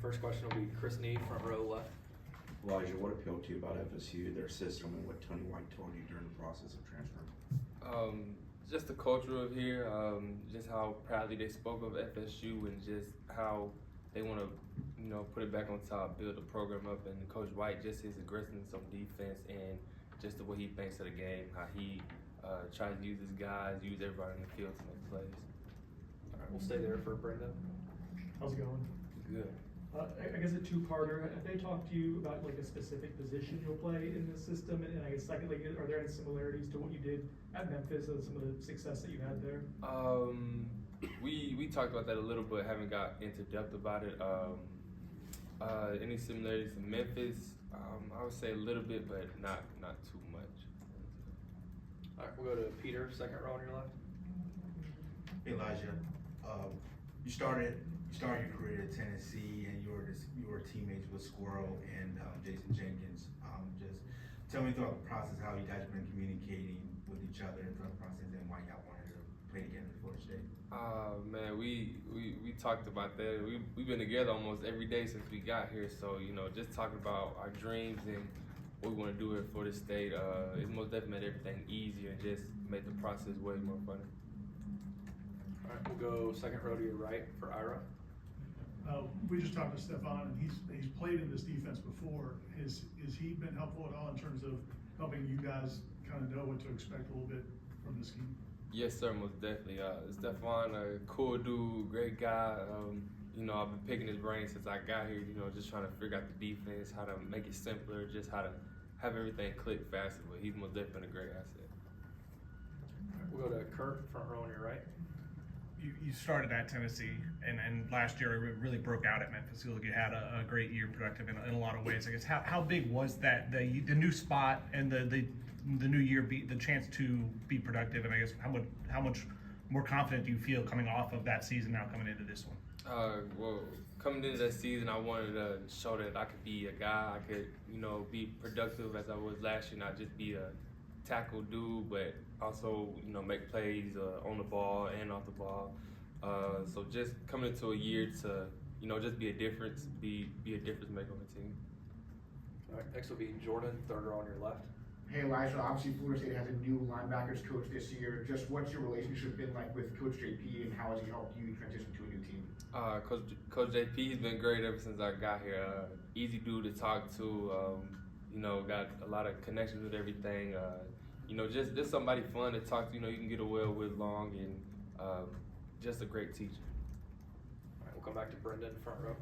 First question will be Chris Nee, front row left. Elijah, what appealed to you about FSU, their system, and what Tony White told you during the process of transferring? Just the culture of here, just how proudly they spoke of FSU and just how they want to, put it back on top, build the program up, and Coach White, just his aggressiveness on defense and just the way he thinks of the game, how he tries to use his guys, use everybody in the field to make plays. All right, we'll stay there for Brendan. How's it going? Good. I guess a two-parter. Have they talked to you about like a specific position you'll play in the system? And I guess secondly, are there any similarities to what you did at Memphis and some of the success that you had there? We talked about that a little bit, haven't got into depth about it. Any similarities to Memphis? I would say a little bit, but not too much. All right, we'll go to Peter, second row on your left. Hey Elijah, you started your career at Tennessee, and you were teammates with Squirrel and Jason Jenkins. Just tell me throughout the process how you guys have been communicating with each other throughout the process, and why y'all wanted to play together in Florida State. Man, we talked about that. We've been together almost every day since we got here. So just talking about our dreams and what we want to do at Florida State, it's most definitely made everything easier and just made the process way more fun. All right, we'll go second row to your right for Ira. We just talked to Stefon, and he's played in this defense before. Has he been helpful at all in terms of helping you guys kind of know what to expect a little bit from the scheme? Yes, sir, most definitely. Stefon, a cool dude, great guy. I've been picking his brain since I got here, just trying to figure out the defense, how to make it simpler, just how to have everything click faster. But he's most definitely a great asset. All right, we'll go to Kurt, front row on your right. You started at Tennessee, and last year it really broke out at Memphis. You had a great year, productive in a lot of ways. I guess how big was that the new spot and the new year, the chance to be productive, and I guess how much more confident do you feel coming off of that season now coming into this one? Well, coming into that season, I wanted to show that I could be a guy. I could be productive as I was last year, not just be a tackle dude, but also make plays on the ball and off the ball. So just coming into a year to just be a difference, be a difference maker on the team. All right, next will be Jordan, third row on your left. Hey Elijah, obviously Florida State has a new linebackers coach this year. Just what's your relationship been like with Coach JP, and how has he helped you transition to a new team? Coach JP has been great ever since I got here. Easy dude to talk to. Got a lot of connections with everything. Just somebody fun to talk to. You can get away with long, and just a great teacher. All right, we'll come back to Brendan, front row.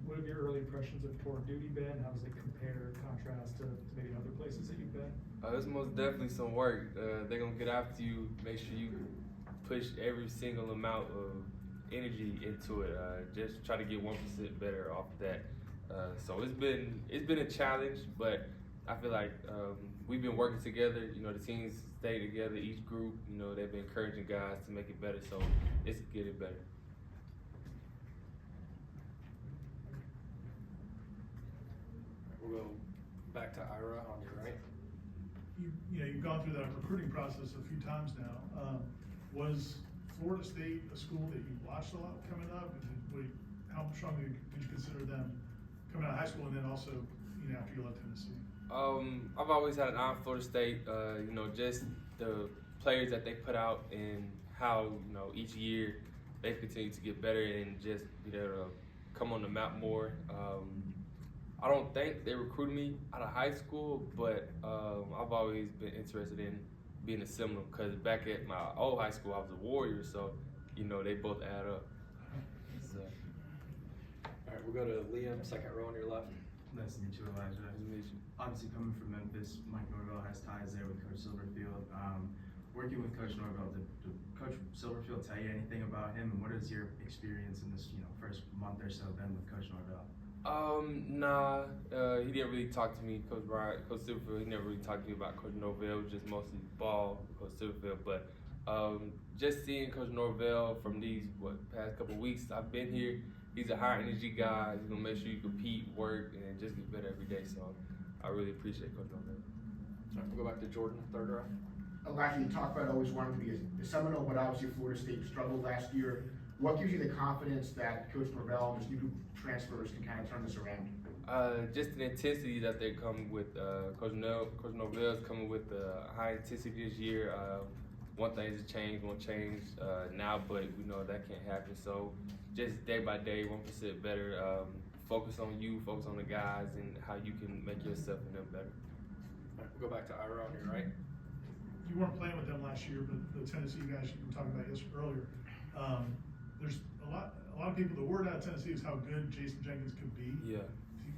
What have your early impressions of Tour Duty been? How does it compare, contrast to maybe other places that you've been? It's most definitely some work. They're going to get after you, make sure you push every single amount of energy into it. Just try to get 1% better off that. So it's been a challenge, but I feel like we've been working together. The teams stay together, each group, they've been encouraging guys to make it better, so it's getting better. We'll go back to Ira on your right. You've gone through that recruiting process a few times now. Was Florida State a school that you watched a lot coming up? And how strongly would you consider them coming out of high school, and then also after you left Tennessee? I've always had an eye on Florida State. Just the players that they put out and how each year they continue to get better and just be able to come on the map more. I don't think they recruited me out of high school, but I've always been interested in being a similar, because back at my old high school I was a Warrior, so they both add up. So. All right, we'll go to Liam, second row on your left. Nice to meet you, Elijah. Nice to meet you. Obviously, coming from Memphis, Mike Norvell has ties there with Coach Silverfield. Working with Coach Norvell, did Coach Silverfield tell you anything about him, and what is your experience in this first month or so been with Coach Norvell? Nah, he didn't really talk to me, Coach Silverfield. He never really talked to me about Coach Norvell, just mostly ball, Coach Silverfield. But just seeing Coach Norvell from these past couple weeks I've been here, he's a high energy guy. He's gonna make sure you compete, work, and just get better every day. So I really appreciate Coach Norvell. All right, we'll go back to Jordan, third row. Elijah, you talked about always wanting to be a Seminole, but obviously Florida State struggled last year. What gives you the confidence that Coach Norvell and this new group of transfers can kind of turn this around? Just the intensity that they're coming with. Coach Norvell's coming with high intensity this year. One thing is won't change now, but we know that can't happen. So just day by day, 1% better. Focus on you, focus on the guys, and how you can make yourself and them better. All right, we'll go back to Ira on your right. You weren't playing with them last year, but the Tennessee guys you were talking about earlier, there's a lot of people, the word out of Tennessee is how good Jason Jenkins could be. Yeah.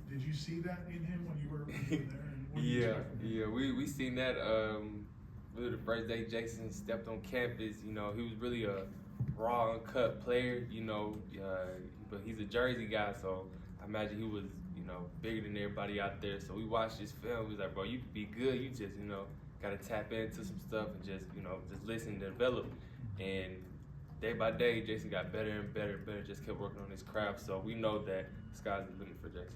Did you see that in him when you were there? And what did you expect from him? We seen that really the first day Jason stepped on campus. You know, he was really a raw, uncut player, you know, but he's a Jersey guy, so I imagine he was, you know, bigger than everybody out there. So we watched his film. We was like, bro, you can be good. You just, you know, got to tap into some stuff and just, you know, just listen and develop. And day by day, Jason got better and better and better, just kept working on his craft. So we know that the sky's the limit for Jason.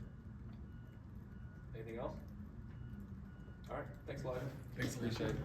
Anything else? All right, thanks, Elijah. Thanks, Appreciate it.